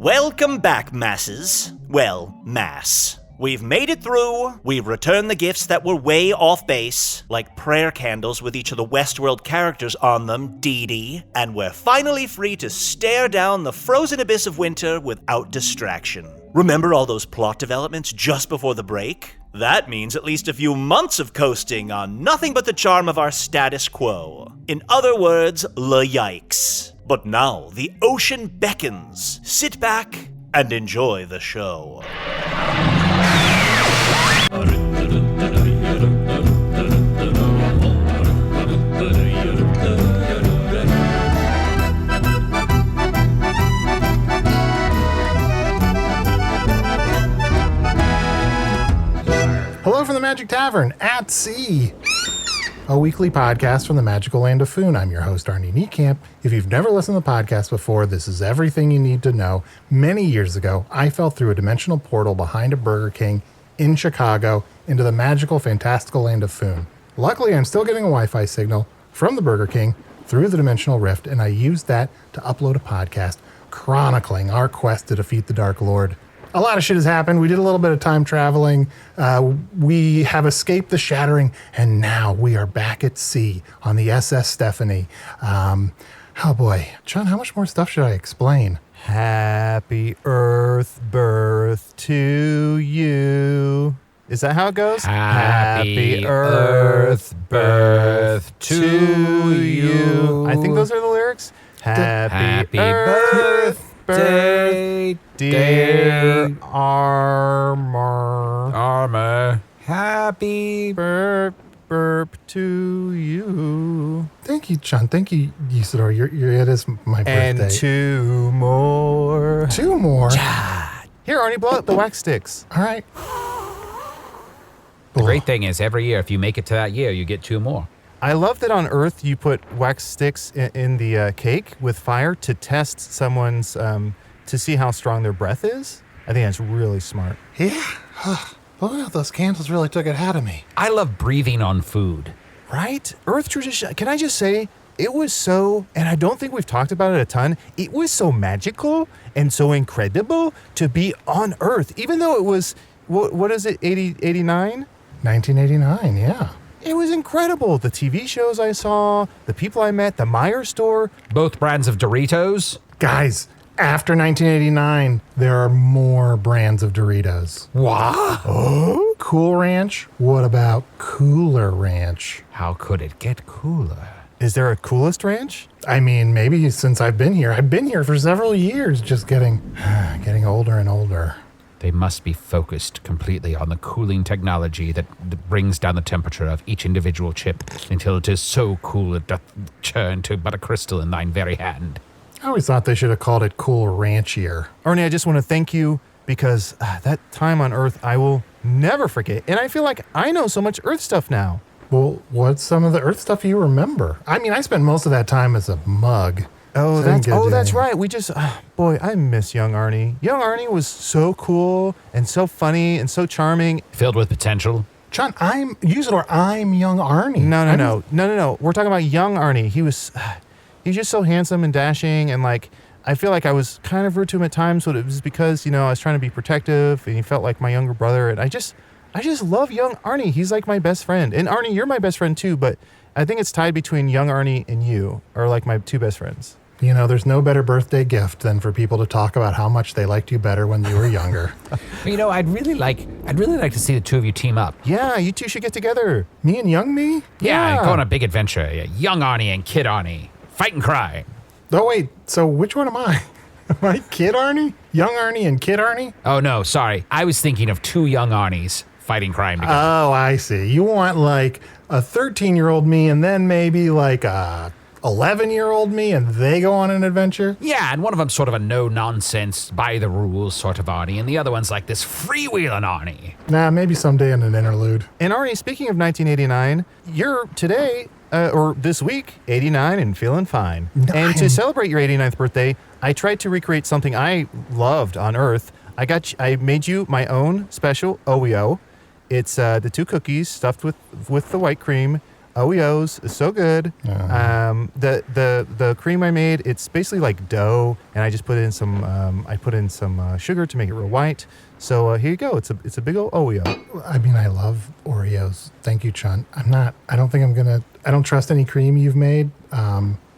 Welcome back, masses. Well, mass. We've made it through, we've returned the gifts that were way off base, like prayer candles with each of the Westworld characters on them, Dee Dee, and we're finally free to stare down the frozen abyss of winter without distraction. Remember all those plot developments just before the break? That means at least a few months of coasting on nothing but the charm of our status quo. In other words, yikes. But now the ocean beckons. Sit back and enjoy the show. Hello from the Magic Tavern at sea, a weekly podcast from the magical land of Foon. I'm your host, Arnie Niekamp. If you've never listened to the podcast before, this is everything you need to know. Many years ago, I fell through a dimensional portal behind a Burger King in Chicago into the magical, fantastical land of Foon. Luckily, I'm still getting a Wi-Fi signal from the Burger King through the dimensional rift, and I used that to upload a podcast chronicling our quest to defeat the Dark Lord. A lot of shit has happened. We did a little bit of time traveling. We have escaped the shattering, and now we are back at sea on the SS Stephanie. Oh boy. Chunt, how much more stuff should I explain? Happy Earth birth to you. Is that how it goes? Happy Earth birth to you. I think those are the lyrics. Happy Earth birthday, dear Armor. Happy Burp to you. Thank you, Chunt. Thank you, Usidore. It is my birthday. And two more. Two more? Here, Arnie, blow out the wax sticks. All right. The great thing is every year, if you make it to that year, you get two more. I love that on Earth you put wax sticks in the cake with fire to test someone's, to see how strong their breath is. I think that's really smart. Yeah. Blowing out those candles really took it out of me. I love breathing on food. Right? Earth tradition. Can I just say, it was so, and I don't think we've talked about it a ton, it was so magical and so incredible to be on Earth, even though it was, what is it, 89? 1989, yeah. It was incredible. The TV shows I saw, the people I met, the Meijer store. Both brands of Doritos. Guys, after 1989, there are more brands of Doritos. What? Oh, Cool Ranch? What about Cooler Ranch? How could it get cooler? Is there a Coolest Ranch? I mean, maybe since I've been here for several years, just getting older and older. They must be focused completely on the cooling technology that brings down the temperature of each individual chip until it is so cool it doth churn to but a crystal in thine very hand. I always thought they should have called it Cool Ranchier. Arnie, I just want to thank you because that time on Earth I will never forget. And I feel like I know so much Earth stuff now. Well, what's some of the Earth stuff you remember? I mean, I spent most of that time as a mug. Oh, that's right. We just, boy, I miss young Arnie. Young Arnie was so cool and so funny and so charming. Filled with potential. Chunt, I'm young Arnie. No. We're talking about young Arnie. He's just so handsome and dashing, and like, I feel like I was kind of rude to him at times, but it was because, I was trying to be protective, and he felt like my younger brother, and I just love young Arnie. He's like my best friend. And Arnie, you're my best friend too, but I think it's tied between young Arnie and you are like my two best friends. There's no better birthday gift than for people to talk about how much they liked you better when you were younger. I'd really like to see the two of you team up. Yeah, you two should get together. Me and young me? Yeah, go on a big adventure. Yeah, young Arnie and Kid Arnie. Fight and cry. Oh, wait. So which one am I? Am I Kid Arnie? Young Arnie and Kid Arnie? Oh, no, sorry. I was thinking of two young Arnies fighting crime together. Oh, I see. You want like a 13-year-old me and then maybe like a 11-year-old me and they go on an adventure? Yeah, and one of them's sort of a no-nonsense, by-the-rules sort of Arnie, and the other one's like this freewheeling Arnie. Nah, maybe someday in an interlude. And Arnie, speaking of 1989, you're today, or this week, 89 and feeling fine. And to celebrate your 89th birthday, I tried to recreate something I loved on Earth. I made you my own special OEO. It's the two cookies stuffed with the white cream, Oreos is so good. The cream I made, it's basically like dough, and I just put in some sugar to make it real white. So here you go. It's a big old Oreo. I mean, I love Oreos. Thank you, Chunt. I don't trust any cream you've made.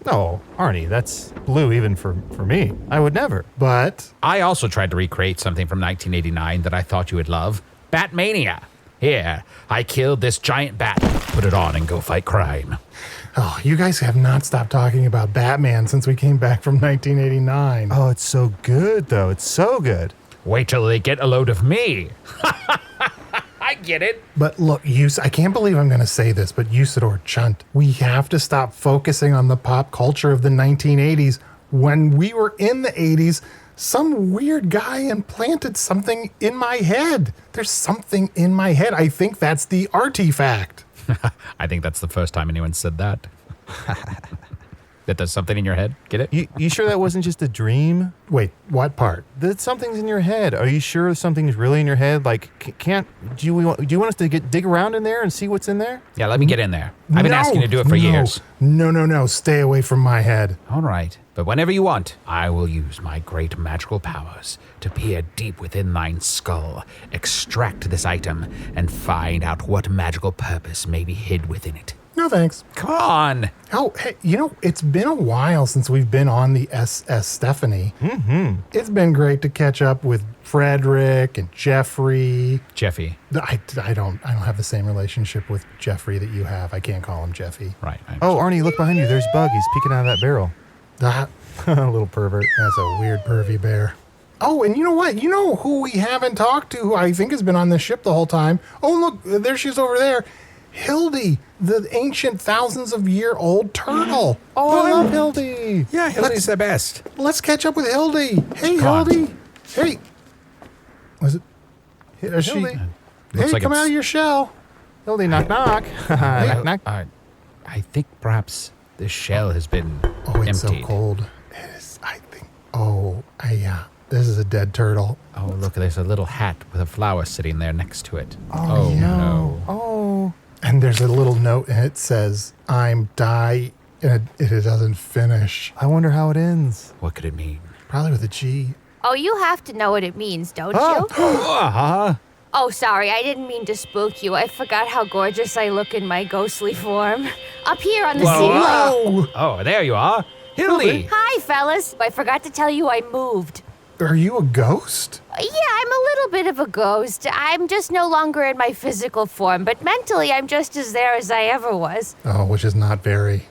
No, Arnie, that's blue even for me. I would never. But I also tried to recreate something from 1989 that I thought you would love. Batmania. Here, I killed this giant bat. Put it on and go fight crime. oh, you guys have not stopped talking about Batman since we came back from 1989. Oh, it's so good, though. It's so good. Wait till they get a load of me. I get it. But look, I can't believe I'm going to say this, but Usidore, Chunt, we have to stop focusing on the pop culture of the 1980s. When we were in the 80s, some weird guy implanted something in my head. There's something in my head. I think that's the artifact. I think that's the first time anyone said that. That there's something in your head? Get it? You sure that wasn't just a dream? Wait, what part? That something's in your head. Are you sure something's really in your head? Like, do you want us to dig around in there and see what's in there? Yeah, let me get in there. I've been asking you to do it for years. No. Stay away from my head. All right. But whenever you want, I will use my great magical powers to peer deep within thine skull, extract this item, and find out what magical purpose may be hid within it. No, thanks. Come on. Oh, hey, it's been a while since we've been on the SS Stephanie. Mm-hmm. It's been great to catch up with Frederick and Jeffrey. Jeffy. I don't have the same relationship with Jeffrey that you have. I can't call him Jeffy. Right. Oh, Arnie, look behind you. There's Bug. He's peeking out of that barrel. That little pervert. That's a weird pervy bear. Oh, and you know what? You know who we haven't talked to, who I think has been on this ship the whole time? Oh, look, there she is over there. Hildy, the ancient thousands of year old turtle. Oh, I love Hildy. Yeah, Hildy's the best. Let's catch up with Hildy. Hey, Hildy. Hey. Was it? Is she? Hildy. Hey, like come out of your shell. Hildy, knock, knock. Knock, knock. I think perhaps this shell has been Oh, it's emptied. so cold. It is, I think. Oh, yeah. This is a dead turtle. Oh, look, there's a little hat with a flower sitting there next to it. Oh, no. Oh. And there's a little note, and it says, I'm die, and it doesn't finish. I wonder how it ends. What could it mean? Probably with a G. Oh, you have to know what it means, don't Ah. you? Uh-huh. Oh, sorry, I didn't mean to spook you. I forgot how gorgeous I look in my ghostly form. Up here on the ceiling. Whoa! Oh, there you are. Hildy. Hi, fellas. I forgot to tell you I moved. Are you a ghost? Yeah, I'm a little bit of a ghost. I'm just no longer in my physical form, but mentally I'm just as there as I ever was. Oh, which is not very.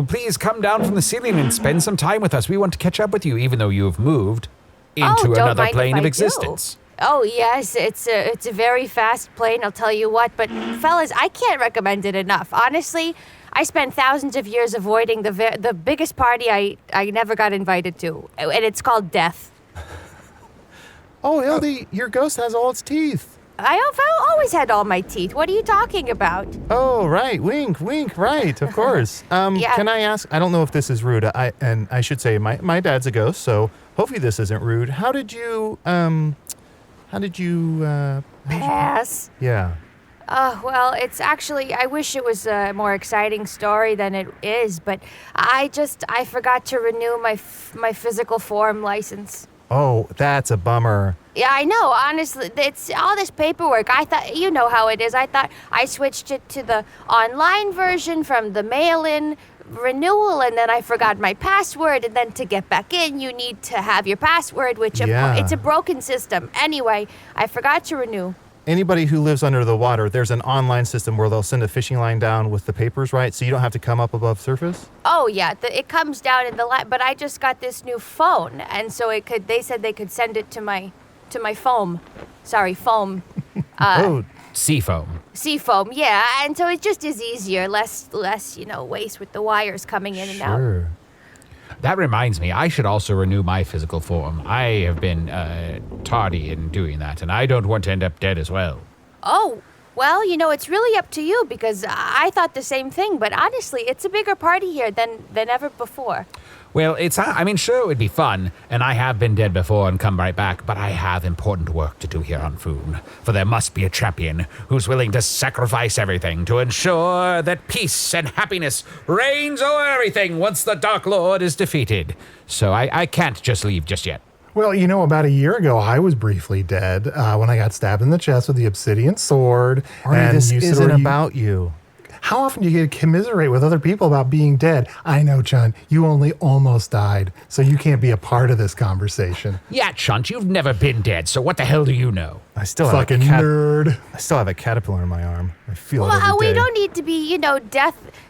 Please come down from the ceiling and spend some time with us. We want to catch up with you, even though you've moved into don't another mind plane if of I existence. Oh, yes, it's a very fast plane, I'll tell you what. But, fellas, I can't recommend it enough. Honestly, I spent thousands of years avoiding the biggest party I never got invited to, and it's called death. Oh, Hildy, your ghost has all its teeth. I've always had all my teeth. What are you talking about? Oh, right. Wink, wink. Right, of course. Yeah. Can I ask? I don't know if this is rude. I should say my dad's a ghost, so hopefully this isn't rude. How did you Pass. Yeah. Well, it's actually, I wish it was a more exciting story than it is, but I forgot to renew my physical form license. Oh, that's a bummer. Yeah, I know. Honestly, it's all this paperwork. I thought, you know how it is. I thought I switched it to the online version from the mail-in renewal, and then I forgot my password, and then to get back in, you need to have your password, which it's a broken system. Anyway, I forgot to renew. Anybody who lives under the water, there's an online system where they'll send a fishing line down with the papers, right? So you don't have to come up above surface? Oh, yeah, it comes down in the but I just got this new phone, and so they said they could send it to my foam. Sorry, foam. Seafoam. Seafoam, yeah, and so it just is easier, less waste with the wires coming in and out. Sure. That reminds me, I should also renew my physical form. I have been tardy in doing that, and I don't want to end up dead as well. Oh, Well, it's really up to you because I thought the same thing, but honestly, it's a bigger party here than ever before. Well, sure it would be fun, and I have been dead before and come right back, but I have important work to do here on Foon, for there must be a champion who's willing to sacrifice everything to ensure that peace and happiness reigns over everything once the Dark Lord is defeated. So I can't just leave just yet. Well, about a year ago, I was briefly dead when I got stabbed in the chest with the obsidian sword. Arnie, this isn't about you. How often do you get to commiserate with other people about being dead? I know, Chunt, you only almost died, so you can't be a part of this conversation. Yeah, Chunt, you've never been dead, so what the hell do you know? I still Fucking have nerd. I still have a caterpillar in my arm. I feel it every day. We don't need to be,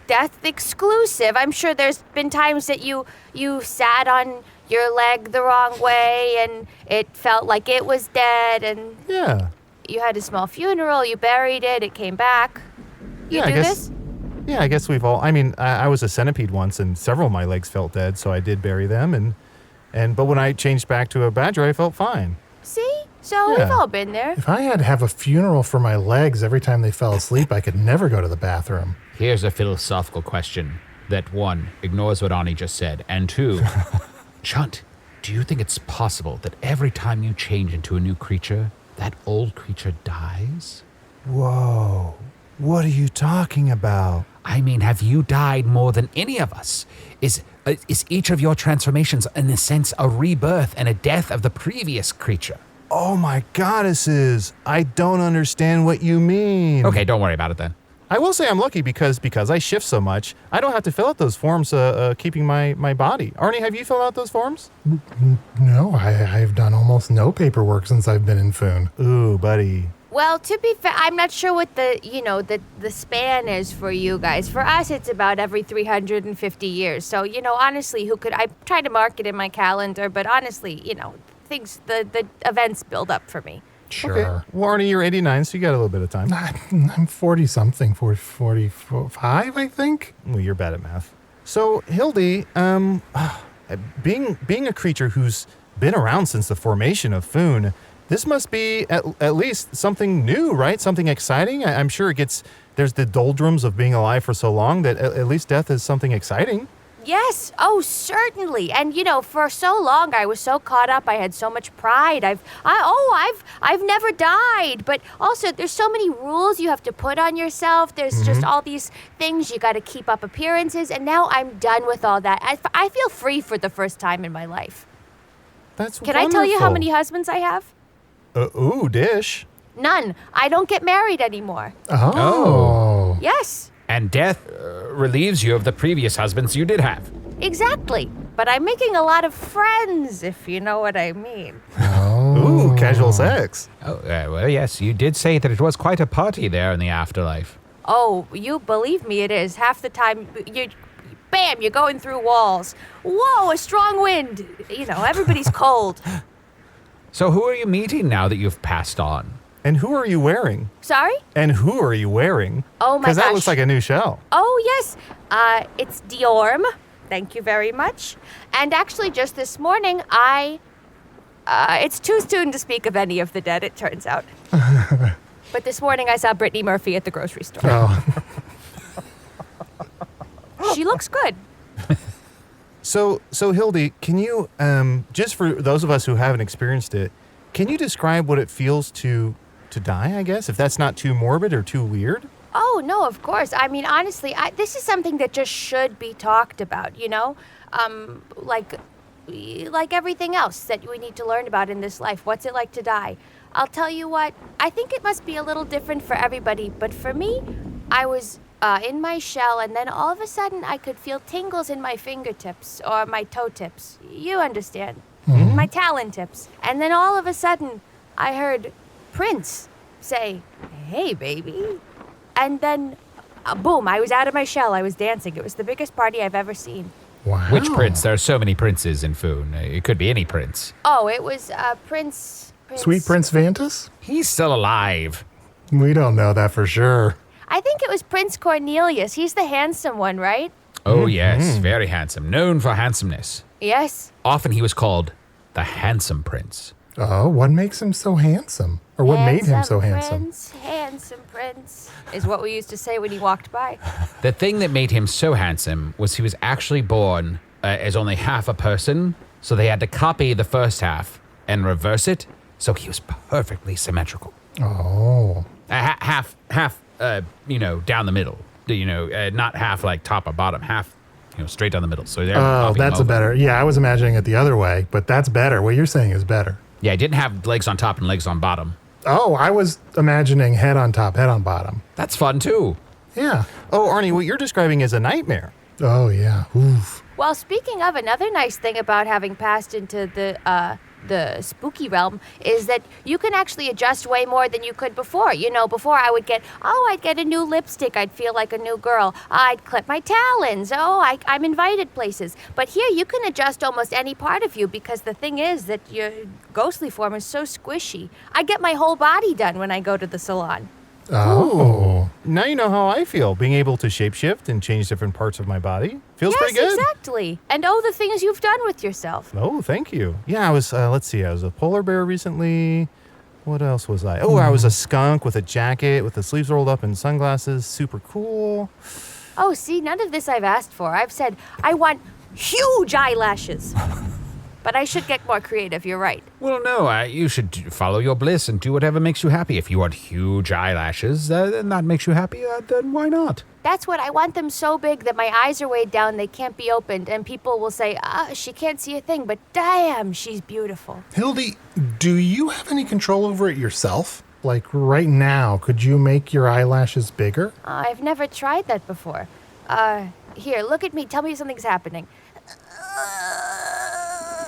death exclusive. I'm sure there's been times that you sat on your leg the wrong way and it felt like it was dead, and Yeah. you had a small funeral, you buried it, it came back. You do this? Yeah, I guess we've all. I mean, I was a centipede once, and several of my legs felt dead, so I did bury them. But when I changed back to a badger, I felt fine. See? So we've all been there. If I had to have a funeral for my legs every time they fell asleep, I could never go to the bathroom. Here's a philosophical question that, 1, ignores what Arnie just said, and 2, Chunt, do you think it's possible that every time you change into a new creature, that old creature dies? Whoa. What are you talking about? I mean, have you died more than any of us? Is each of your transformations, in a sense, a rebirth and a death of the previous creature? Oh my goddesses. I don't understand what you mean. Okay, don't worry about it then. I will say I'm lucky because I shift so much, I don't have to fill out those forms keeping my body. Arnie, have you filled out those forms? No, I've done almost no paperwork since I've been in Foon. Ooh, buddy. Well, to be fair, I'm not sure what the span is for you guys. For us, it's about every 350 years. So, honestly, I try to mark it in my calendar, but honestly, the events build up for me. Sure. Okay. Well, Arnie, you're 89, so you got a little bit of time. I'm 40-something, 45, I think. Well, you're bad at math. So, Hildy, being a creature who's been around since the formation of Foon, this must be at least something new, right? Something exciting. I'm sure there's the doldrums of being alive for so long that at least death is something exciting. Yes. Oh, certainly. And for so long I was so caught up. I had so much pride. I've never died. But also, there's so many rules you have to put on yourself. There's just all these things you got to keep up appearances. And now I'm done with all that. I feel free for the first time in my life. That's Can I tell you how many husbands I have? Dish. None. I don't get married anymore. Oh. Yes. And death relieves you of the previous husbands you did have. Exactly. But I'm making a lot of friends, if you know what I mean. Ooh, casual sex. Oh, well, yes, you did say that it was quite a party there in the afterlife. Oh, you believe me, it is. Half the time, bam, you're going through walls. Whoa, a strong wind. Everybody's cold. So who are you meeting now that you've passed on? And who are you wearing? Sorry? And who are you wearing? Oh, my gosh. Because that looks like a new shell. Oh, yes. It's Diorm. Thank you very much. And actually, just this morning, it's too soon to speak of any of the dead, it turns out. But this morning, I saw Brittany Murphy at the grocery store. Oh. She looks good. So Hildy, can you, just for those of us who haven't experienced it, can you describe what it feels to die, I guess, if that's not too morbid or too weird? Oh, no, of course. I mean, honestly, this is something that just should be talked about, like everything else that we need to learn about in this life. What's it like to die? I'll tell you what, I think it must be a little different for everybody, but for me, I was in my shell, and then all of a sudden I could feel tingles in my fingertips or my toe tips. You understand. My talon tips. And then all of a sudden I heard Prince say, "Hey, baby." And then, boom, I was out of my shell. I was dancing. It was the biggest party I've ever seen. Wow. Which prince? There are so many princes in Foon. It could be any prince. Oh, it was Prince... Sweet Prince Vantus? He's still alive. We don't know that for sure. I think it was Prince Cornelius. He's the handsome one, right? Oh, yes, very handsome. Known for handsomeness. Yes. Often he was called the handsome prince. Oh, what makes him so handsome? Or what made him so handsome? Handsome prince, is what we used to say when he walked by. The thing that made him so handsome was he was actually born as only half a person, so they had to copy the first half and reverse it, so he was perfectly symmetrical. Oh. Half, down the middle. Not half like top or bottom, half, straight down the middle. So they're copying that's a over. better. Yeah, I was imagining it the other way, but that's better. What you're saying is better. Yeah, he didn't have legs on top and legs on bottom. Oh, I was imagining head on top, head on bottom. That's fun too. Yeah. Oh, Arnie, what you're describing is a nightmare. Oh, yeah. Oof. Well, speaking of, another nice thing about having passed into the spooky realm is that you can actually adjust way more than you could before. Before I'd get a new lipstick. I'd feel like a new girl. I'd clip my talons. I'm invited places. But here you can adjust almost any part of you because the thing is that your ghostly form is so squishy. I get my whole body done when I go to the salon. Oh. Now you know how I feel, being able to shapeshift and change different parts of my body. Feels pretty good. Yes, exactly. And the things you've done with yourself. Oh, thank you. Yeah, I was, I was a polar bear recently. What else was I? Oh, I was a skunk with a jacket with the sleeves rolled up and sunglasses. Super cool. Oh, see, none of this I've asked for. I've said, I want huge eyelashes. But I should get more creative, you're right. Well, no, you should follow your bliss and do whatever makes you happy. If you want huge eyelashes and that makes you happy, then why not? That's what I want them so big that my eyes are weighed down, they can't be opened, and people will say, she can't see a thing, but damn, she's beautiful. Hildy, do you have any control over it yourself? Like right now, could you make your eyelashes bigger? I've never tried that before. Here, look at me. Tell me something's happening.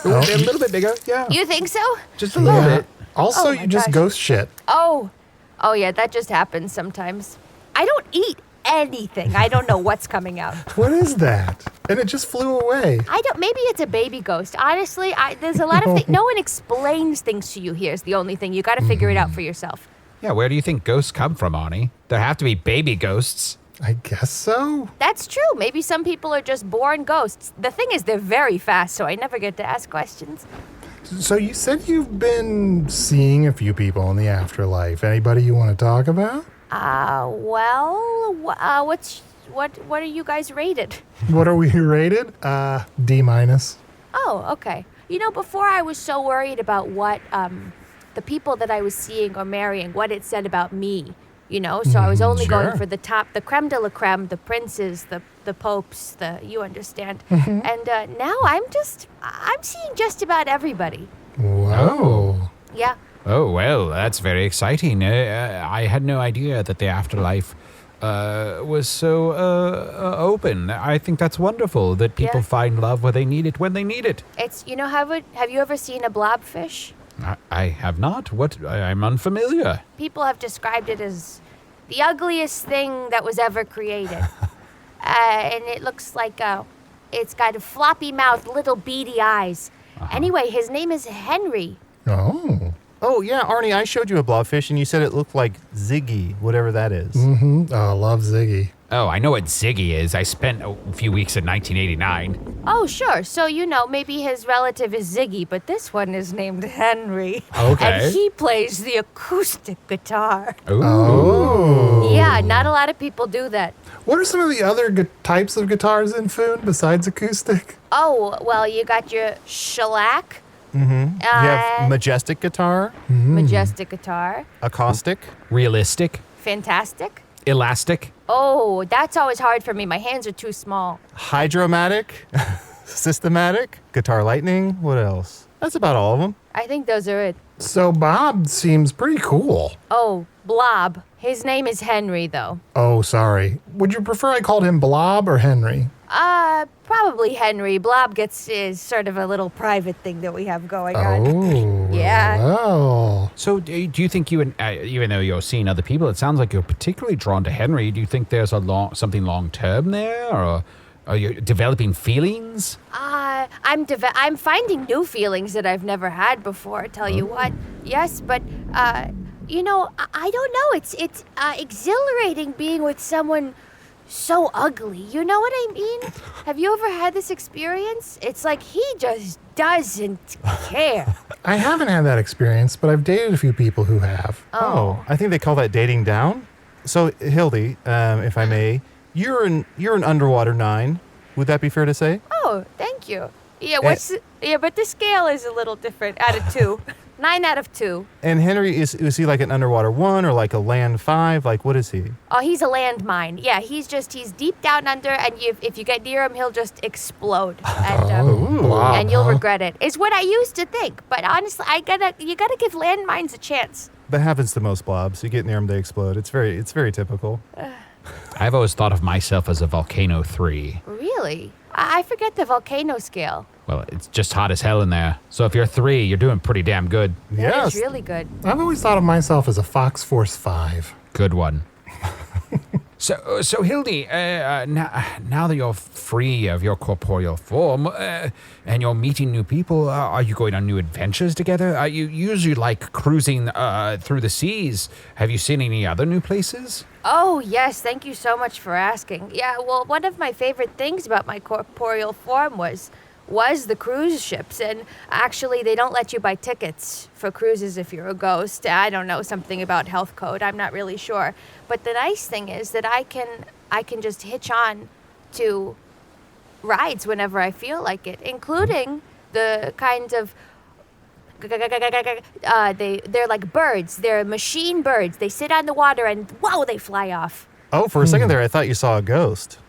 A little bit bigger, yeah. You think so? Just a little bit. Also, Oh my you just gosh. ghost shit. Oh, yeah, that just happens sometimes. I don't eat anything. I don't know what's coming out. What is that? And it just flew away. Maybe it's a baby ghost. Honestly, there's a lot of things. No one explains things to you here is the only thing. You got to figure it out for yourself. Yeah, where do you think ghosts come from, Arnie? There have to be baby ghosts. I guess so. That's true. Maybe some people are just born ghosts. The thing is, they're very fast, so I never get to ask questions. So you said you've been seeing a few people in the afterlife. Anybody you want to talk about? What are you guys rated? What are we rated? D-. Oh, okay. Before I was so worried about what the people that I was seeing or marrying, what it said about me. So I was only going for the top, the creme de la creme, the princes, the popes, you understand. And now I'm seeing just about everybody. Whoa. Yeah. Oh, well, that's very exciting. I had no idea that the afterlife was so open. I think that's wonderful that people find love where they need it when they need it. It's, have you ever seen a blobfish? I have not. I'm unfamiliar. People have described it as the ugliest thing that was ever created. And it looks like it's got a floppy mouth, little beady eyes. Anyway, his name is Henry. Oh. Oh, yeah, Arnie, I showed you a blobfish, and you said it looked like Ziggy, whatever that is. Mm-hmm. Oh, love Ziggy. Oh, I know what Ziggy is. I spent a few weeks in 1989. Oh, sure. So, maybe his relative is Ziggy, but this one is named Henry. Okay. And he plays the acoustic guitar. Ooh. Oh. Yeah, not a lot of people do that. What are some of the other types of guitars in Foon besides acoustic? Oh, well, you got your shellac. Mm-hmm. You have majestic guitar, Majestic guitar. acoustic. Realistic. Fantastic. Elastic. Oh, that's always hard for me. My hands are too small. Hydromatic, systematic, guitar lightning. What else? That's about all of them. I think those are it. So Bob seems pretty cool. Oh, Blob. His name is Henry, though. Oh, sorry. Would you prefer I called him Blob or Henry? Probably Henry. Blob is sort of a little private thing that we have going on. Oh. Yeah. Well. So do you think you, even though you're seeing other people, it sounds like you're particularly drawn to Henry. Do you think there's something long-term there, or are you developing feelings? I'm finding new feelings that I've never had before, tell you what. Yes, but, I don't know. It's exhilarating being with someone so ugly. You know what I mean? Have you ever had this experience? It's like he just doesn't care. I haven't had that experience, but I've dated a few people who have. Oh, I think they call that dating down. So, Hildy, if I may, you're an underwater 9. Would that be fair to say? Oh, thank you. Yeah, but the scale is a little different out of 2. 9 out of 2. And Henry, is he like an underwater 1 or like a land 5? Like, what is he? Oh, he's a landmine. Yeah, he's deep down under, and if you get near him, he'll just explode. And you'll regret it. It's what I used to think. But honestly, you gotta give landmines a chance. That happens to most blobs. You get near them, they explode. It's very typical. I've always thought of myself as a volcano 3. Really? I forget the volcano scale. Well, it's just hot as hell in there. So if you're 3, you're doing pretty damn good. That Yes. is really good. I've always thought of myself as a Fox Force 5. Good one. So Hildy, now that you're free of your corporeal form and you're meeting new people, are you going on new adventures together? You usually like cruising through the seas. Have you seen any other new places? Oh, yes. Thank you so much for asking. Yeah, well, one of my favorite things about my corporeal form was the cruise ships. And actually, they don't let you buy tickets for cruises if you're a ghost. I don't know, something about health code. I'm not really sure. But the nice thing is that I can just hitch on to rides whenever I feel like it, including the kinds of they're like birds. They're machine birds. They sit on the water and whoa, they fly off. Oh, for a second there, I thought you saw a ghost.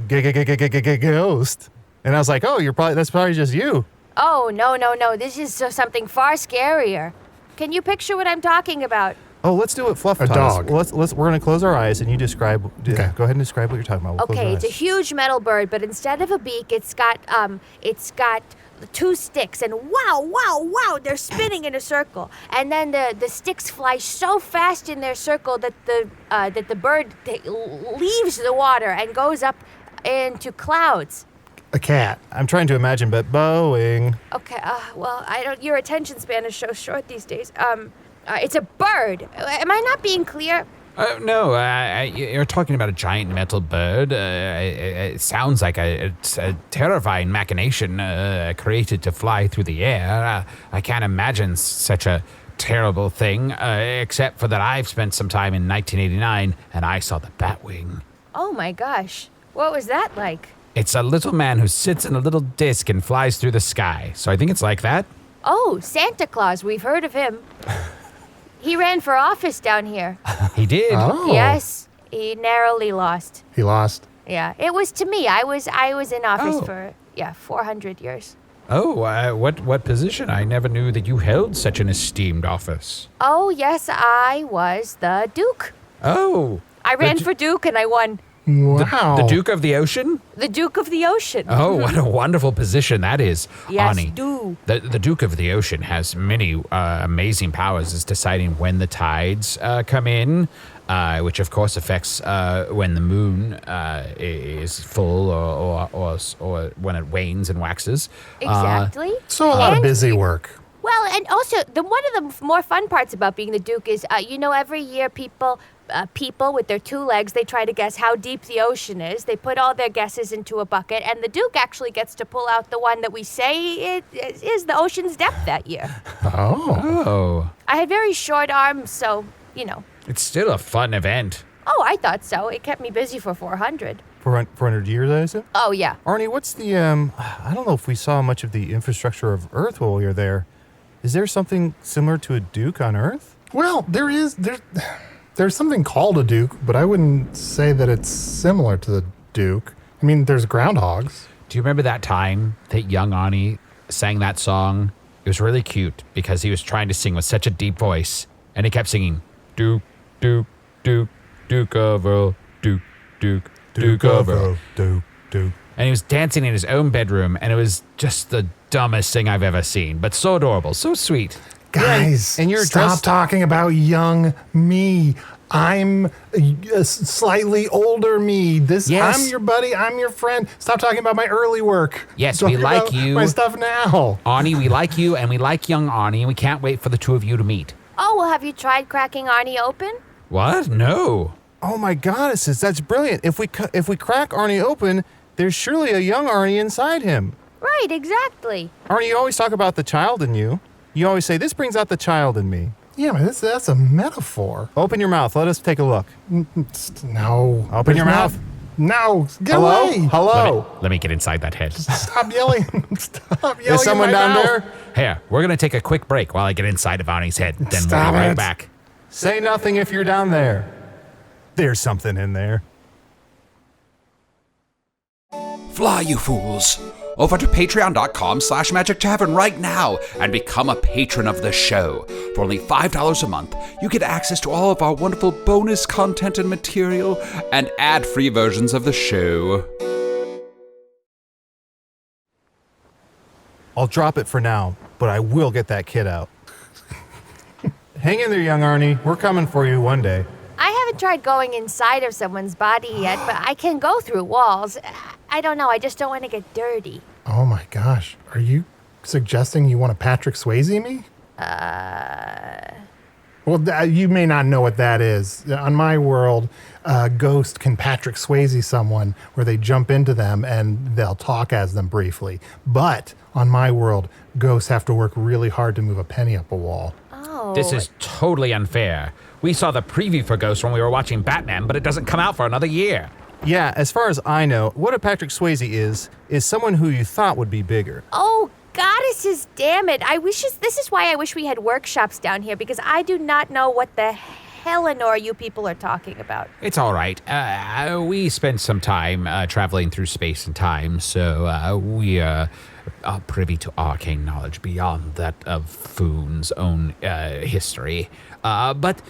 Ghost. And I was like, oh, that's probably just you. Oh, no. This is something far scarier. Can you picture what I'm talking about? Oh, let's do it, Fluff. A dog. Well, we're gonna close our eyes and you describe. Okay. Go ahead and describe what you're talking about. We'll close Okay, our it's a eyes. huge metal bird, but instead of a beak, it's got 2 sticks, and wow, they're spinning in a circle. And then the sticks fly so fast in their circle that the bird leaves the water and goes up into clouds. A cat. I'm trying to imagine, but Boeing. Okay, well, your attention span is so short these days. It's a bird. Am I not being clear? No, you're talking about a giant metal bird. It sounds like it's a terrifying machination created to fly through the air. I can't imagine such a terrible thing, except for that I've spent some time in 1989 and I saw the Batwing. Oh my gosh. What was that like? It's a little man who sits in a little disc and flies through the sky. So I think it's like that. Oh, Santa Claus. We've heard of him. He ran for office down here. He did. Oh. Yes, he narrowly lost. He lost. Yeah, it was to me. I was in office for 400 years. Oh, what position? I never knew that you held such an esteemed office. Oh, yes, I was the Duke. Oh. I ran for Duke and I won. Wow. The Duke of the Ocean? The Duke of the Ocean. Oh, what a wonderful position that is. Yes, Arnie, do. The Duke of the Ocean has many amazing powers. It's deciding when the tides come in, which of course affects when the moon is full or when it wanes and waxes. Exactly. So a lot of And- busy work. Well, and also, one of the more fun parts about being the Duke is, every year people with their 2 legs, they try to guess how deep the ocean is. They put all their guesses into a bucket, and the Duke actually gets to pull out the one that we say is the ocean's depth that year. Oh. Oh. I had very short arms, so, It's still a fun event. Oh, I thought so. It kept me busy for 400. 400 years, I assume? Oh, yeah. Arnie, what's the, I don't know if we saw much of the infrastructure of Earth while we were there. Is there something similar to a Duke on Earth? Well, there's something called a Duke, but I wouldn't say that it's similar to the Duke. I mean, there's groundhogs. Do you remember that time that young Arnie sang that song? It was really cute because he was trying to sing with such a deep voice, and he kept singing, Duke, Duke, Duke, Duke of Earl, Duke, Duke, Duke of Earl. Duke. And he was dancing in his own bedroom, and it was just the dumbest thing I've ever seen, but so adorable, so sweet. Guys, and you're stop dressed- talking about young me. I'm a slightly older me. Yes. I'm your buddy. I'm your friend. Stop talking about my early work. Yes, Talk we like about you. My stuff now. Arnie, we like you, and we like young Arnie, and we can't wait for the 2 of you to meet. Oh, well, have you tried cracking Arnie open? What? No. Oh my goddesses, that's brilliant. If we crack Arnie open, there's surely a young Arnie inside him. Right, exactly. Arnie, you always talk about the child in you. You always say, this brings out the child in me. Yeah, but that's a metaphor. Open your mouth. Let us take a look. No. Open your mouth. No. Get Hello? away. Hello? Let me get inside that head. Stop yelling. Stop yelling. Is someone in my down mouth. there? Here, we're going to take a quick break while I get inside of Arnie's head. Then Stop we'll be right it. back. Say nothing if you're down there. There's something in there. Fly, you fools! Over to patreon.com/magictavern right now and become a patron of the show. For only $5 a month, you get access to all of our wonderful bonus content and material and ad-free versions of the show. I'll drop it for now, but I will get that kid out. Hang in there, young Arnie. We're coming for you one day. I haven't tried going inside of someone's body yet, but I can go through walls. I don't know, I just don't want to get dirty. Oh my gosh. Are you suggesting you want to Patrick Swayze me? Well, you may not know what that is. On my world, a ghost can Patrick Swayze someone where they jump into them and they'll talk as them briefly. But on my world, ghosts have to work really hard to move a penny up a wall. Oh. This is totally unfair. We saw the preview for Ghost when we were watching Batman, but it doesn't come out for another year. Yeah, as far as I know, what a Patrick Swayze is someone who you thought would be bigger. Oh, goddesses, damn it. This is why I wish we had workshops down here, because I do not know what the Hellenor you people are talking about. It's all right. We spent some time traveling through space and time, so we are privy to arcane knowledge beyond that of Foon's own history. But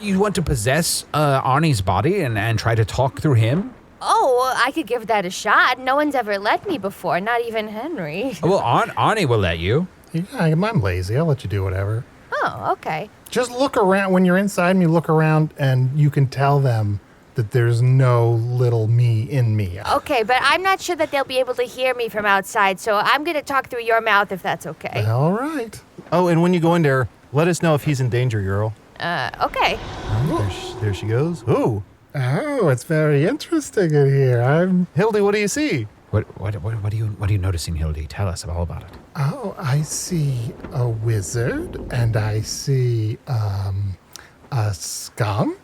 you want to possess Arnie's body and try to talk through him? Oh, I could give that a shot. No one's ever let me before, not even Henry. Well, Arnie will let you. Yeah, I'm lazy. I'll let you do whatever. Oh, okay. Just look around. When you're inside me, look around and you can tell them that there's no little me in me. Okay, but I'm not sure that they'll be able to hear me from outside, so I'm going to talk through your mouth if that's okay. All right. Oh, and when you go in there, let us know if he's in danger, girl. Okay. Oh, there she goes. Ooh. Oh, it's very interesting in here. Hildy, what do you see? What are you noticing, Hildy? Tell us all about it. Oh, I see a wizard, and I see a skunk,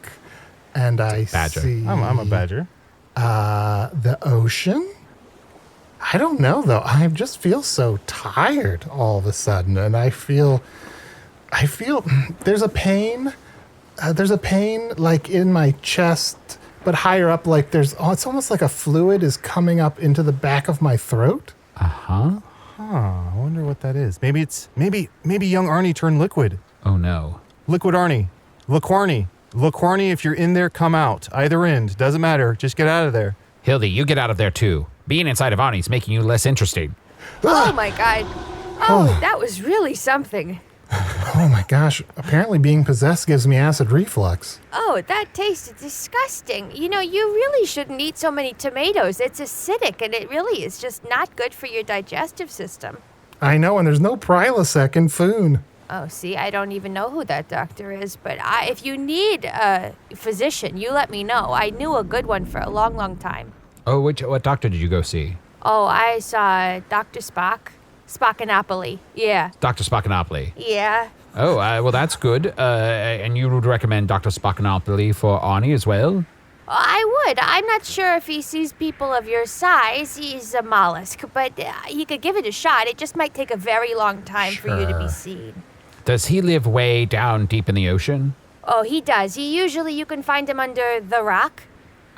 and I Badger. see... I'm a badger. The ocean? I don't know, though. I just feel so tired all of a sudden, and I feel there's a pain. There's a pain, like, in my chest, but higher up, like, it's almost like a fluid is coming up into the back of my throat. Uh-huh. I wonder what that is. Maybe young Arnie turned liquid. Oh, no. Liquid Arnie. Liquarnie. Liquarnie, if you're in there, come out. Either end. Doesn't matter. Just get out of there. Hildy, you get out of there, too. Being inside of Arnie's making you less interesting. Oh, my God. Oh, that was really something. Oh my gosh, apparently being possessed gives me acid reflux. Oh, that tasted disgusting. You know, you really shouldn't eat so many tomatoes. It's acidic, and it really is just not good for your digestive system. I know, and there's no Prilosec in Foon. Oh, see, I don't even know who that doctor is, but if you need a physician, you let me know. I knew a good one for a long, long time. Oh, what doctor did you go see? Oh, I saw Dr. Spock. Spockinopoli. Yeah. Dr. Spockinopoli. Yeah. Oh, well, that's good. And you would recommend Dr. Spockinopoli for Arnie as well? I would. I'm not sure if he sees people of your size. He's a mollusk, but he could give it a shot. It just might take a very long time for you to be seen. Does he live way down deep in the ocean? Oh, he does. You can find him under the rock.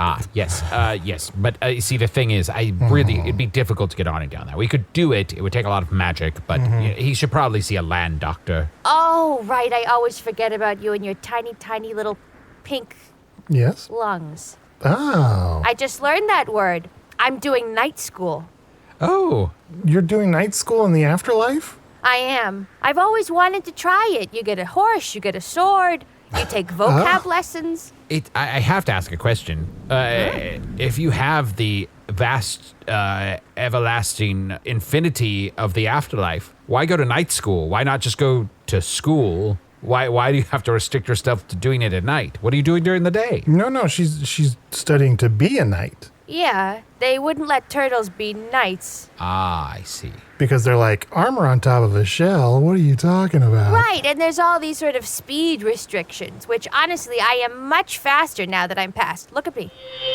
Ah, yes, yes. But you see, the thing is, it'd be difficult to get Arnie down there. We could do it. It would take a lot of magic, but he should probably see a land doctor. Oh, right. I always forget about you and your tiny, tiny little pink Yes? lungs. Oh. I just learned that word. I'm doing night school. Oh. You're doing night school in the afterlife? I am. I've always wanted to try it. You get a horse, you get a sword, you take vocab lessons. I have to ask a question. If you have the vast, everlasting infinity of the afterlife, why go to night school? Why not just go to school Why do you have to restrict yourself to doing it at night? What are you doing during the day? No, she's studying to be a knight. Yeah, they wouldn't let turtles be knights. Ah, I see. Because they're like, armor on top of a shell? What are you talking about? Right, and there's all these sort of speed restrictions, which honestly, I am much faster now that I'm past. Look at me.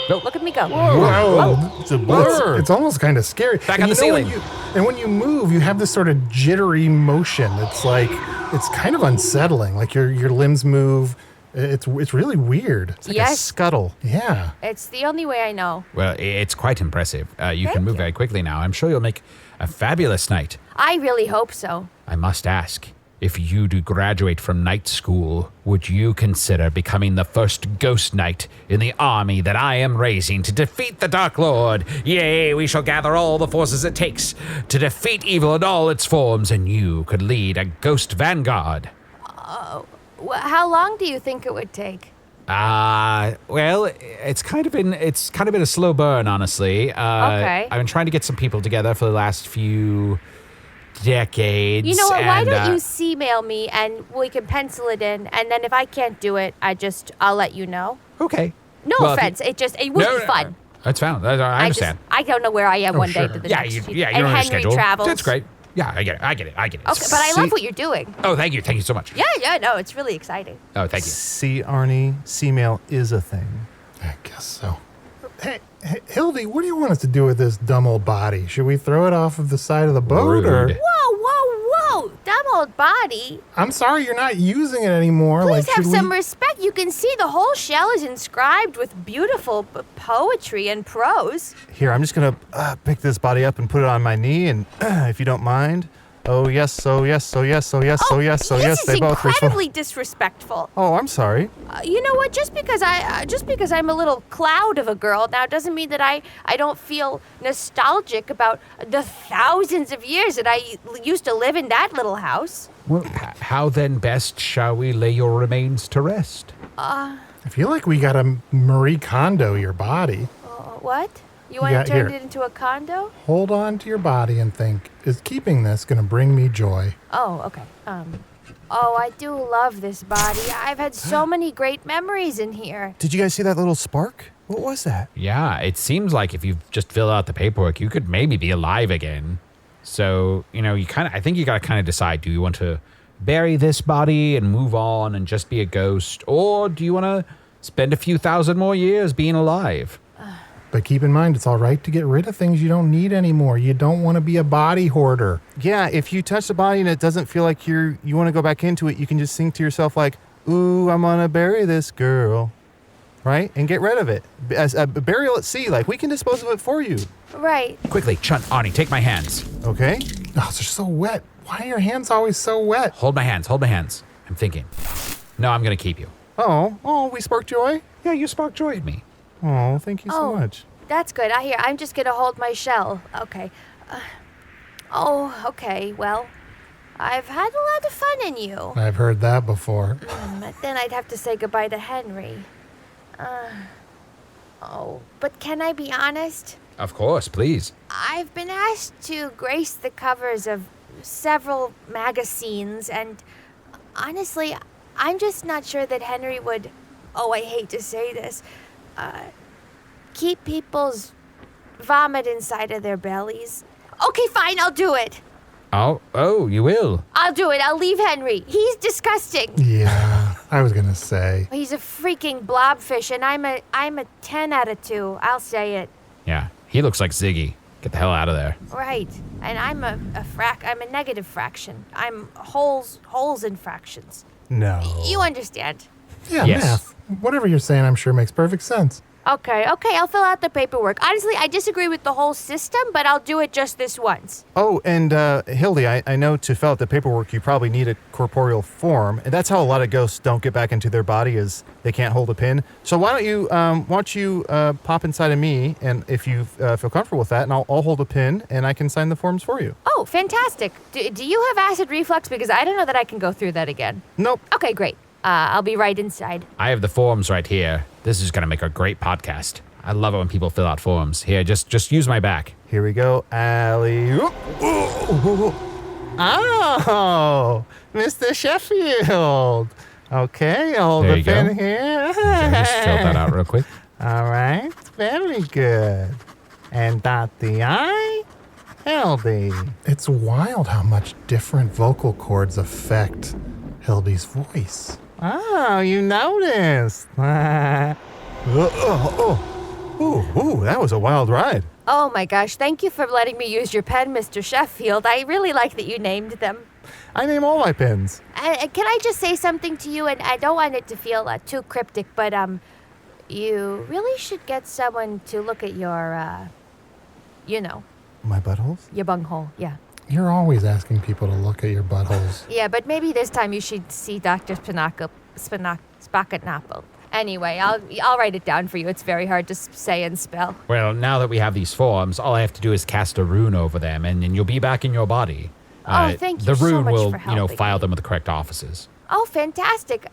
Nope. Look at me go. Whoa. It's a blur. It's almost kind of scary. Back And on the ceiling. When you move, you have this sort of jittery motion. It's like, it's kind of unsettling. Like your limbs move. It's really weird. It's like a Yes. scuttle. Yeah. It's the only way I know. Well, it's quite impressive. You Thank can move you. very quickly now. I'm sure you'll make a fabulous knight. I really hope so. I must ask, if you do graduate from knight school, would you consider becoming the first ghost knight in the army that I am raising to defeat the Dark Lord? Yea, we shall gather all the forces it takes to defeat evil in all its forms, and you could lead a ghost vanguard. How long do you think it would take? Well, it's kind of been a slow burn, honestly. Okay. I've been trying to get some people together for the last few decades. You know what? Why and, don't you C-mail me and we can pencil it in, and then if I can't do it, I'll let you know. Okay. No Well, if offense. It would be fun. That's fine. I understand. I don't know where I am one day sure. to the Yeah, next. you and know your Henry schedule. travels. That's great. Yeah, I get it. Okay, but I love what you're doing. Oh, thank you so much. Yeah, no, it's really exciting. Oh, thank you. See, Arnie, C-mail is a thing. I guess so. Hey, Hildy, what do you want us to do with this dumb old body? Should we throw it off of the side of the boat? Or Rude. Whoa, dumb old body. I'm sorry you're not using it anymore. Please have should some we... respect. You can see the whole shell is inscribed with beautiful poetry and prose. Here, I'm just going to pick this body up and put it on my knee, and if you don't mind. Oh, yes, oh, yes, oh, yes, oh, yes, oh, yes, oh, yes. This is They both incredibly disrespectful. Oh, I'm sorry. You know what? Just because I'm a little cloud of a girl now doesn't mean that I don't feel nostalgic about the thousands of years that I used to live in that little house. Well, how then best shall we lay your remains to rest? I feel like we got to Marie Kondo your body. What? You want Yeah, to turn here. it into a condo? Hold on to your body and think, is keeping this going to bring me joy? Oh, okay. Oh, I do love this body. I've had so many great memories in here. Did you guys see that little spark? What was that? Yeah, it seems like if you just fill out the paperwork, you could maybe be alive again. So, I think you got to kind of decide, do you want to bury this body and move on and just be a ghost? Or do you want to spend a few thousand more years being alive? But keep in mind, it's all right to get rid of things you don't need anymore. You don't want to be a body hoarder. Yeah, if you touch the body and it doesn't feel like you want to go back into it, you can just think to yourself like, ooh, I'm going to bury this girl, right? And get rid of it. As a burial at sea, like we can dispose of it for you. Right. Quickly, Chunt, Arnie, take my hands. Okay? Oh, they're so wet. Why are your hands always so wet? Hold my hands. I'm thinking. No, I'm going to keep you. Oh, we spark joy? Yeah, you spark joy in me. Oh, thank you so much. That's good. I'm just going to hold my shell. Okay. Okay. Well, I've had a lot of fun in you. I've heard that before. But then I'd have to say goodbye to Henry. But can I be honest? Of course, please. I've been asked to grace the covers of several magazines, and honestly, I'm just not sure that Henry would, I hate to say this, keep people's vomit inside of their bellies. Okay, fine, I'll do it. Oh, you will? I'll do it. I'll leave Henry. He's disgusting. Yeah, I was going to say. He's a freaking blobfish, and I'm a 10 out of 2. I'll say it. Yeah, he looks like Ziggy. Get the hell out of there. Right. And I'm a negative fraction. I'm holes in fractions. No. You understand. Yeah, Yes. math. Whatever you're saying, I'm sure makes perfect sense. Okay, I'll fill out the paperwork. Honestly, I disagree with the whole system, but I'll do it just this once. Oh, and Hildy, I know to fill out the paperwork, you probably need a corporeal form. And that's how a lot of ghosts don't get back into their body is they can't hold a pin. So why don't you pop inside of me, and if you feel comfortable with that, and I'll hold a pin, and I can sign the forms for you. Oh, fantastic. Do you have acid reflux? Because I don't know that I can go through that again. Nope. Okay, great. I'll be right inside. I have the forms right here. This is going to make a great podcast. I love it when people fill out forms. Here, just use my back. Here we go. Alley. Oh, Mr. Sheffield. Okay, hold There the you go. pen here. Okay, just fill that out real quick. All right, very good. And dot the I, Hildy. It's wild how much different vocal cords affect Hildy's voice. Oh, you noticed. Ooh, that was a wild ride. Oh my gosh, thank you for letting me use your pen, Mr. Sheffield. I really like that you named them. I name all my pins. Can I just say something to you? And I don't want it to feel too cryptic, but you really should get someone to look at your, My buttholes? your bunghole. Yeah. You're always asking people to look at your buttholes. Yeah, but maybe this time you should see Dr. Spakatnapple. Anyway, I'll write it down for you. It's very hard to say and spell. Well, now that we have these forms, all I have to do is cast a rune over them, and then you'll be back in your body. Thank you The so rune much will, for helping file me. them with the correct offices. Oh, fantastic.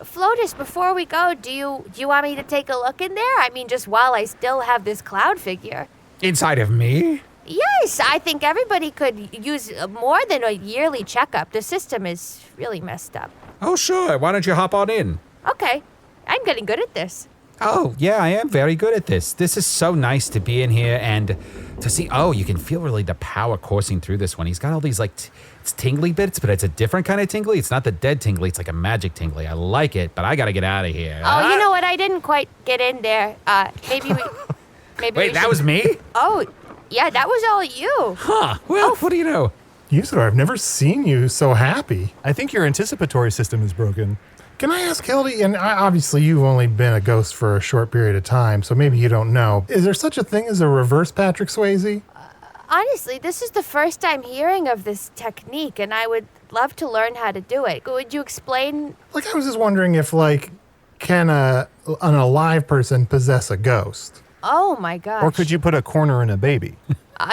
Flotus, before we go, do you want me to take a look in there? I mean, just while I still have this cloud figure. Inside of me? Yes, I think everybody could use more than a yearly checkup. The system is really messed up. Oh, sure. Why don't you hop on in? Okay, I'm getting good at this. Oh, yeah, I am very good at this. This is so nice to be in here and to see. Oh, you can feel really the power coursing through this one. He's got all these, it's tingly bits, but it's a different kind of tingly. It's not the dead tingly. It's like a magic tingly. I like it, but I got to get out of here. Oh, you know what? I didn't quite get in there. Maybe we... Wait, that was me? Oh, yeah, that was all you. Huh. Well, what do you know? Usidore, I've never seen you so happy. I think your anticipatory system is broken. Can I ask Hildy, and obviously you've only been a ghost for a short period of time, so maybe you don't know, is there such a thing as a reverse Patrick Swayze? Honestly, this is the first time hearing of this technique, and I would love to learn how to do it. Would you explain? I was just wondering if, can an alive person possess a ghost? Oh my gosh. Or could you put a corner in a baby?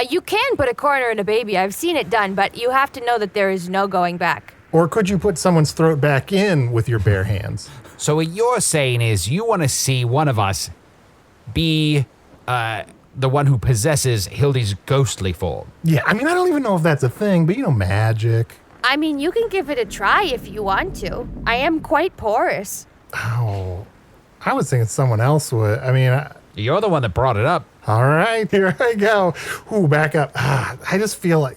You can put a corner in a baby. I've seen it done, but you have to know that there is no going back. Or could you put someone's throat back in with your bare hands? So what you're saying is you want to see one of us be the one who possesses Hildy's ghostly form. Yeah, I don't even know if that's a thing, but magic. I mean, you can give it a try if you want to. I am quite porous. Oh, I was thinking someone else would. You're the one that brought it up. All right, here I go. Ooh, back up. I just feel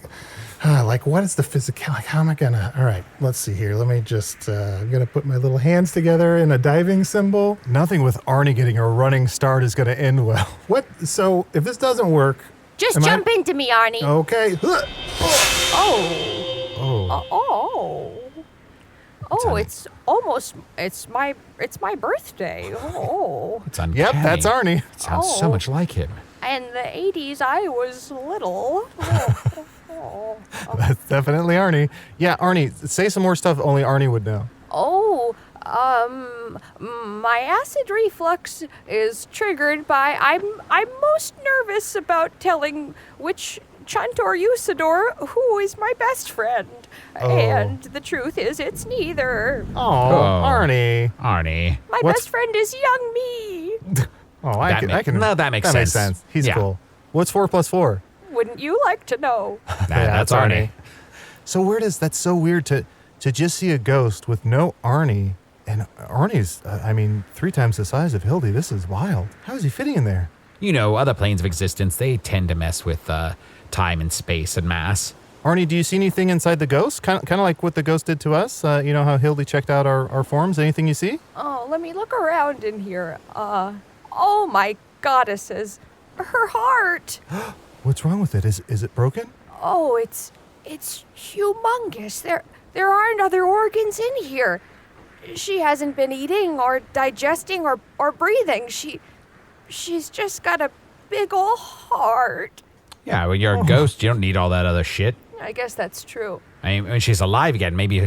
what is the physical? How am I gonna? All right, let's see here. Let me just. I'm gonna put my little hands together in a diving symbol. Nothing with Arnie getting a running start is going to end well. What? So if this doesn't work, Just jump into me, Arnie. okay. It's my birthday. Oh. It's uncanny. Yep, that's Arnie. It sounds so much like him. In the 80s, I was little. That's definitely Arnie. Yeah, Arnie, say some more stuff only Arnie would know. My acid reflux is triggered by I'm most nervous about telling which Chunt or Usidore who is my best friend. And the truth is it's neither. Oh, Arnie. Arnie. My best friend is young me. Oh, I can. No, that makes sense. He's Yeah. cool. What's 4 + 4? Wouldn't you like to know? That's Arnie. So that's so weird to just see a ghost with no Arnie. And Arnie's, 3 times the size of Hildy. This is wild. How is he fitting in there? Other planes of existence, they tend to mess with time and space and mass. Arnie, do you see anything inside the ghost? Kind of like what the ghost did to us? You know how Hildy checked out our forms? Anything you see? Oh, let me look around in here. Oh my goddesses. Her heart. What's wrong with it? Is it broken? Oh, it's humongous. There aren't other organs in here. She hasn't been eating or digesting or breathing. She's just got a big ol' heart. Yeah, when you're a ghost, you don't need all that other shit. I guess that's true. When she's alive again, maybe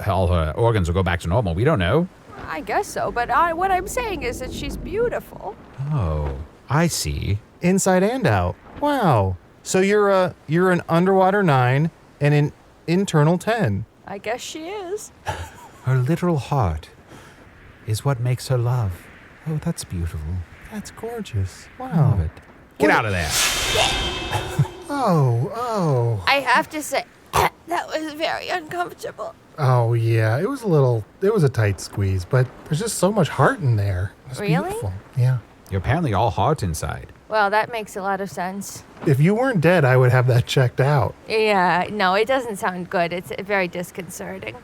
all her organs will go back to normal. We don't know. I guess so, but what I'm saying is that she's beautiful. Oh, I see. Inside and out. Wow. So you're an underwater 9 and an internal 10. I guess she is. Her literal heart is what makes her love. Oh, that's beautiful. That's gorgeous. Love Wow. it. Get out of there. Oh. I have to say, That was very uncomfortable. Oh, yeah. It was a tight squeeze, but there's just so much heart in there. It's Really? beautiful. Yeah. You're apparently all heart inside. Well, that makes a lot of sense. If you weren't dead, I would have that checked out. Yeah, no, it doesn't sound good. It's very disconcerting.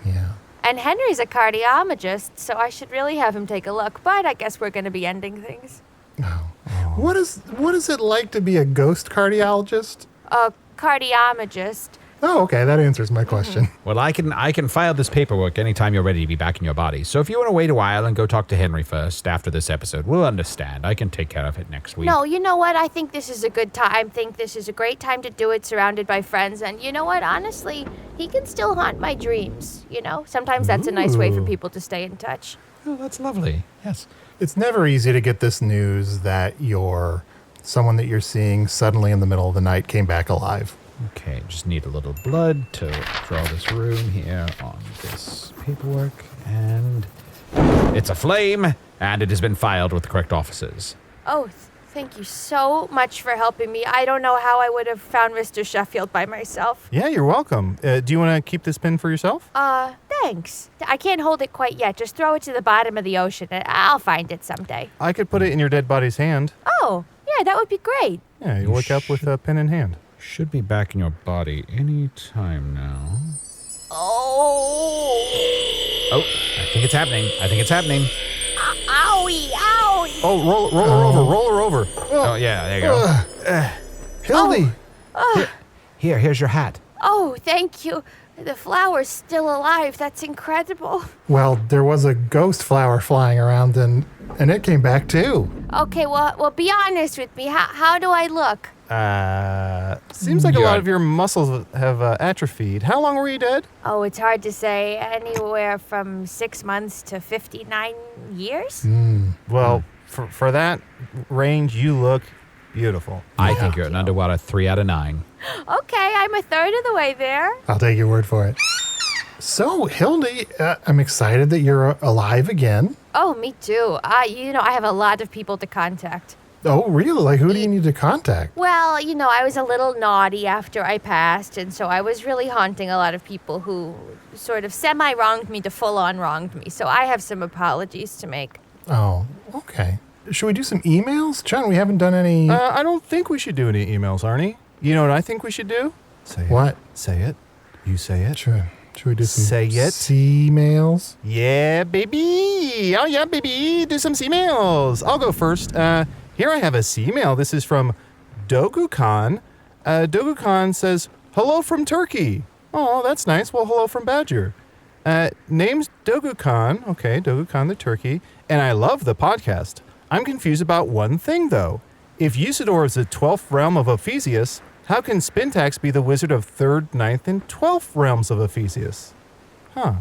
Yeah. And Henry's a cardiologist, so I should really have him take a look, but I guess we're going to be ending things. Oh. What is it like to be a ghost cardiologist? A cardiologist. Oh, okay. That answers my question. Well, I can file this paperwork anytime you're ready to be back in your body. So if you want to wait a while and go talk to Henry first after this episode, we'll understand. I can take care of it next week. No, you know what? I think this is a good time. I think this is a great time to do it surrounded by friends. And you know what? Honestly, he can still haunt my dreams, you know? Sometimes that's a nice way for Ooh. people to stay in touch. Oh, that's lovely. Yes. It's never easy to get this news that someone that you're seeing suddenly in the middle of the night came back alive. Okay, just need a little blood to draw this room here on this paperwork. And it's a flame, and it has been filed with the correct officers. Oh, thank you so much for helping me. I don't know how I would have found Mr. Sheffield by myself. Yeah, you're welcome. Do you want to keep this pin for yourself? Thanks. I can't hold it quite yet. Just throw it to the bottom of the ocean, and I'll find it someday. I could put it in your dead body's hand. Oh, yeah, that would be great. Yeah, you wake up with a pen in hand. Should be back in your body any time now. Oh. Oh, I think it's happening. Owie, owie. Oh, roll her over. Oh, yeah, there you go. Hildy! Here's your hat. Oh, thank you. The flower's still alive. That's incredible. Well, there was a ghost flower flying around and it came back too. Okay, well, be honest with me. How do I look? Seems like a lot of your muscles have atrophied. How long were you dead? Oh, it's hard to say. Anywhere from 6 months to 59 years? Well, for that range, you look beautiful. I think you're an underwater 3 out of 9. Okay, I'm a third of the way there. I'll take your word for it. So, Hildy, I'm excited that you're alive again. Oh, me too. I have a lot of people to contact. Oh, really? Like, who do you need to contact? Well, I was a little naughty after I passed, and so I was really haunting a lot of people who sort of semi-wronged me to full-on wronged me. So I have some apologies to make. Oh, okay. Should we do some emails? Chunt, we haven't done any... I don't think we should do any emails, Arnie. You know what I think we should do? Say it. What? Say it. You say it. Should we do some Say it. C-mails? Yeah, baby. Oh, yeah, baby. Do some C-mails. I'll go first. Here I have a C-mail. This is from Dogu-Khan. Dogu-Khan says, hello from Turkey. Oh, that's nice. Well, hello from Badger. Name's Dogu-Khan. Okay, Dogu-Khan the turkey. And I love the podcast. I'm confused about one thing, though. If Usidore is the 12th realm of Ephesius, how can Spintax be the wizard of 3rd, 9th, and 12th realms of Ephesius? Huh.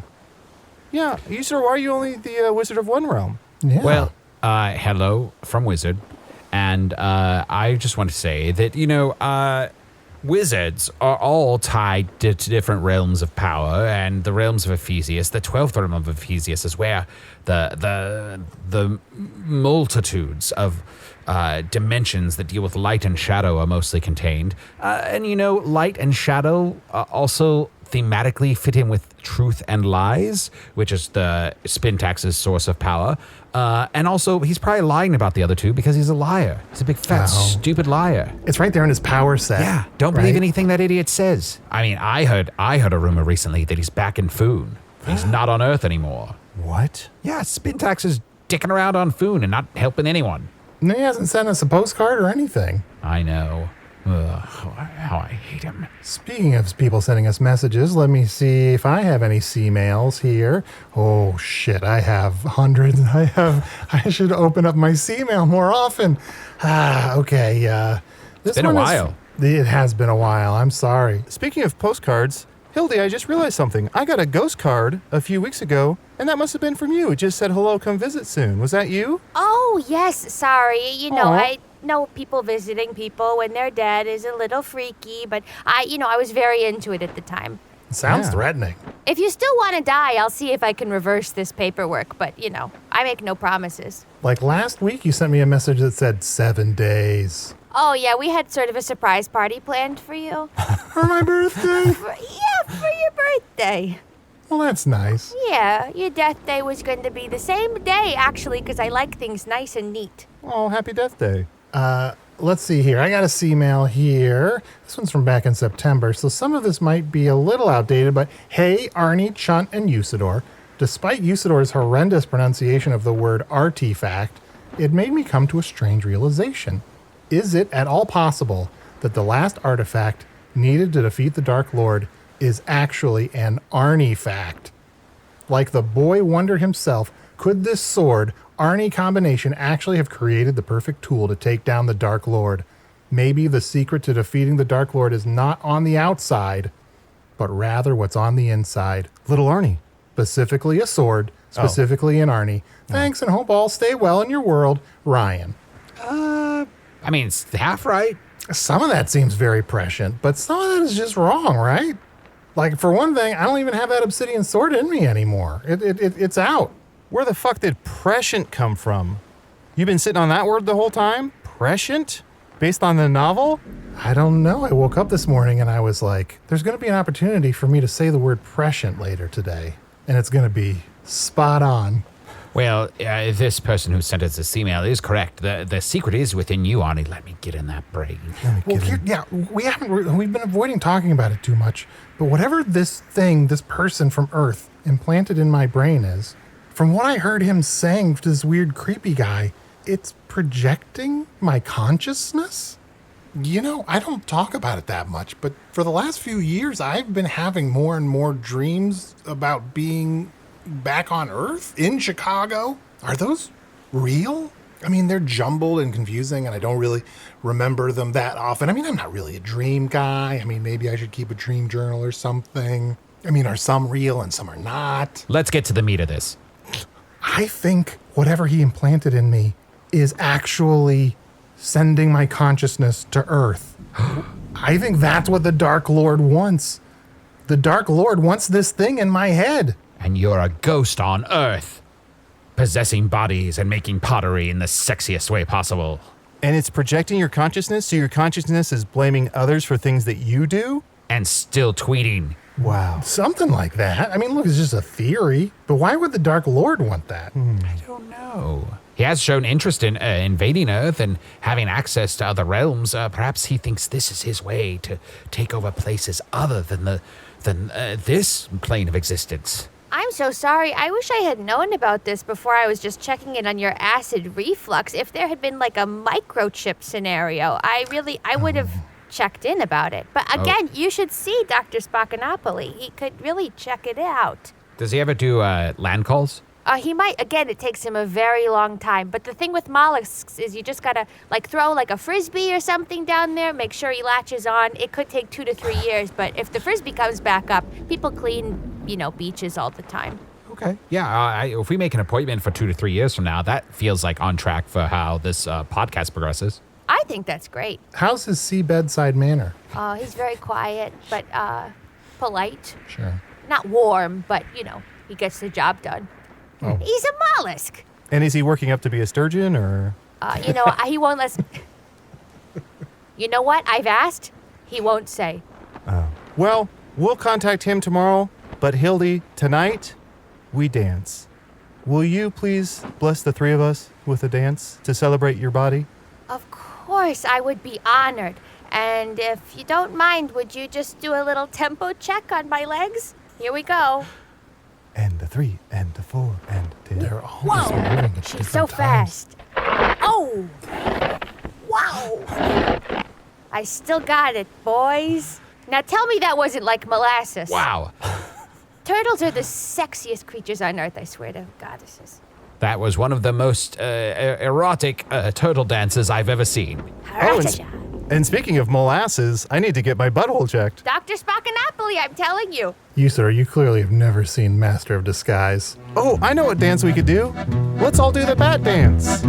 Yeah, Usidore, why are you only the wizard of one realm? Yeah. Well, hello from Wizard. And I just want to say that, wizards are all tied to different realms of power, and the realms of Ephesius, the 12th realm of Ephesius, is where the multitudes of dimensions that deal with light and shadow are mostly contained. And light and shadow also thematically fit in with truth and lies, which is the Spintax's source of power. And also, he's probably lying about the other two because he's a liar. He's a big, fat, stupid liar. It's right there in his power set. Yeah, don't believe anything that idiot says. I mean, I heard a rumor recently that he's back in Foon. He's not on Earth anymore. What? Yeah, Spintax is dicking around on Foon and not helping anyone. And he hasn't sent us a postcard or anything. I know. Ugh, how I hate him. Speaking of people sending us messages, let me see if I have any C-mails here. Oh, shit, I have hundreds. I should open up my C-mail more often. Okay. It's been a while. It has been a while. I'm sorry. Speaking of postcards, Hildy, I just realized something. I got a ghost card a few weeks ago, and that must have been from you. It just said, hello, come visit soon. Was that you? Oh, yes, sorry. Aw. I know people visiting people when they're dead is a little freaky, but I was very into it at the time. It sounds Yeah. threatening. If you still want to die, I'll see if I can reverse this paperwork, but, I make no promises. Like last week, you sent me a message that said 7 days. Oh, yeah, we had sort of a surprise party planned for you. For my birthday? For your birthday. Well, that's nice. Yeah, your death day was going to be the same day, actually, because I like things nice and neat. Oh, happy Death Day. Let's see here. I got a C-mail here. This one's from back in September, so some of this might be a little outdated, but hey, Arnie, Chunt, and Usidore. Despite Usidore's horrendous pronunciation of the word artifact, it made me come to a strange realization. Is it at all possible that the last artifact needed to defeat the Dark Lord is actually an Arnie fact? Like the boy wonder himself, could this sword Arnie combination actually have created the perfect tool to take down the Dark Lord? Maybe the secret to defeating the Dark Lord is not on the outside, but rather what's on the inside. Little Arnie. Specifically a sword, specifically an Arnie. Thanks, and hope all stay well in your world, Ryan. I mean, it's half right. Some of that seems very prescient, but some of that is just wrong, right? Like, for one thing, I don't even have that obsidian sword in me anymore. It's out. Where the fuck did prescient come from? You been sitting on that word the whole time? Prescient? Based on the novel? I don't know. I woke up this morning and I was like, there's going to be an opportunity for me to say the word prescient later today. And it's going to be spot on. Well, this person who sent us this email is correct. The secret is within you, Arnie. Let me get in that brain. We've been avoiding talking about it too much. But whatever this person from Earth implanted in my brain is, from what I heard him saying to this weird creepy guy, it's projecting my consciousness? I don't talk about it that much, but for the last few years, I've been having more and more dreams about being back on Earth in Chicago. Are those real? I mean, they're jumbled and confusing, and I don't really remember them that often. I mean, I'm not really a dream guy. I mean, maybe I should keep a dream journal or something. I mean, are some real and some are not? Let's get to the meat of this. I think whatever he implanted in me is actually sending my consciousness to Earth. I think that's what the Dark Lord wants. The Dark Lord wants this thing in my head. And you're a ghost on Earth, possessing bodies and making pottery in the sexiest way possible. And it's projecting your consciousness, so your consciousness is blaming others for things that you do? And still tweeting. Wow. Something like that. I mean, look, it's just a theory. But why would the Dark Lord want that? I don't know. He has shown interest in invading Earth and having access to other realms. Perhaps he thinks this is his way to take over places other than this plane of existence. I'm so sorry. I wish I had known about this before I was just checking in on your acid reflux. If there had been like a microchip scenario, I would have checked in about it. But again, you should see Dr. Spockanopoli. He could really check it out. Does he ever do land calls? He might. Again, it takes him a very long time. But the thing with mollusks is you just gotta throw a frisbee or something down there, make sure he latches on. It could take 2 to 3 years, but if the frisbee comes back up, people clean, beaches all the time. Okay. Yeah, if we make an appointment for 2 to 3 years from now, that feels like on track for how this podcast progresses. I think that's great. How's his seabedside manner? He's very quiet, but polite. Sure. Not warm, but, he gets the job done. Oh. He's a mollusk. And is he working up to be a sturgeon, or? He won't let. You know what? I've asked. He won't say. Well, we'll contact him tomorrow, but Hildy, tonight, we dance. Will you please bless the three of us with a dance to celebrate your body? Of course, I would be honored. And if you don't mind, would you just do a little tempo check on my legs? Here we go. And the 3, and the 4, and 10. They're always moving at She's different so times. fast. Oh! Wow! I still got it, boys. Now tell me that wasn't like molasses. Wow. Turtles are the sexiest creatures on Earth, I swear to goddesses. That was one of the most erotic turtle dances I've ever seen. And speaking of molasses, I need to get my butthole checked. Dr. Spockanopoli, I'm telling you. You, sir, you clearly have never seen Master of Disguise. Oh, I know what dance we could do. Let's all do the bat dance.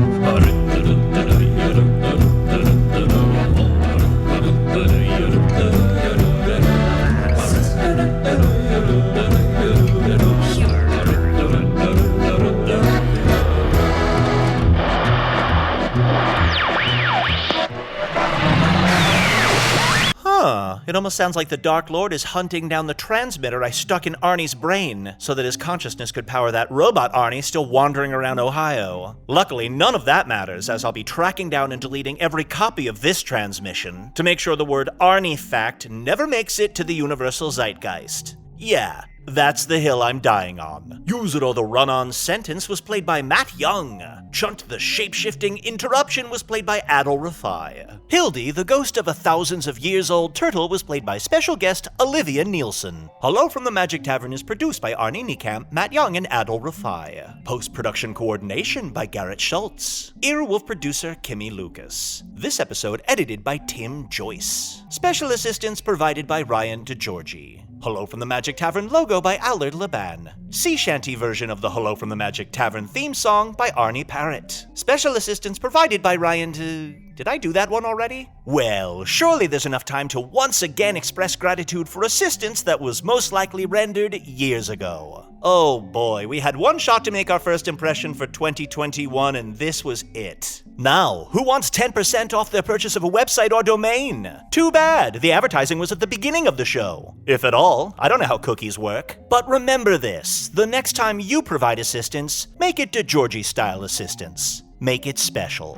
It almost sounds like the Dark Lord is hunting down the transmitter I stuck in Arnie's brain so that his consciousness could power that robot Arnie still wandering around Ohio. Luckily, none of that matters, as I'll be tracking down and deleting every copy of this transmission to make sure the word Arnie fact never makes it to the universal zeitgeist. Yeah, that's the hill I'm dying on. Usidore the run-on sentence was played by Matt Young. Chunt the shape-shifting interruption was played by Adal Rifai. Hildy, the ghost of a thousands of years old turtle, was played by special guest Olivia Nielsen. Hello from the Magic Tavern is produced by Arne, Niekamp, Matt Young, and Adal Rifai. Post-production coordination by Garrett Schultz. Earwolf producer Kimmie Lucas. This episode edited by Tim Joyce. Special assistance provided by Ryan DiGiorgi. Hello from the Magic Tavern logo by Allard Laban. Sea Shanty version of the Hello from the Magic Tavern theme song by Arnie Parrott. Special assistance provided by Ryan Did I do that one already? Well, surely there's enough time to once again express gratitude for assistance that was most likely rendered years ago. Oh boy, we had one shot to make our first impression for 2021 and this was it. Now, who wants 10% off their purchase of a website or domain? Too bad, the advertising was at the beginning of the show. If at all, I don't know how cookies work. But remember this, the next time you provide assistance, make it DiGiorgi style assistance. Make it special.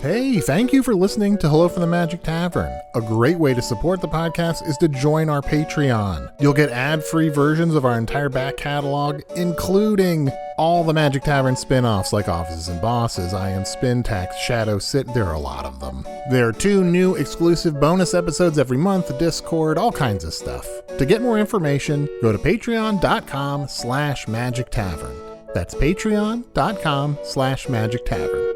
Hey, thank you for listening to Hello from the Magic Tavern. A great way to support the podcast is to join our Patreon. You'll get ad-free versions of our entire back catalog, including all the Magic Tavern spin-offs like Offices and Bosses, Ion Spin, Tax, Shadow Sit. There are a lot of them. There are 2 new exclusive bonus episodes every month, Discord, all kinds of stuff. To get more information, go to patreon.com/Magic Tavern. That's patreon.com/Magic Tavern.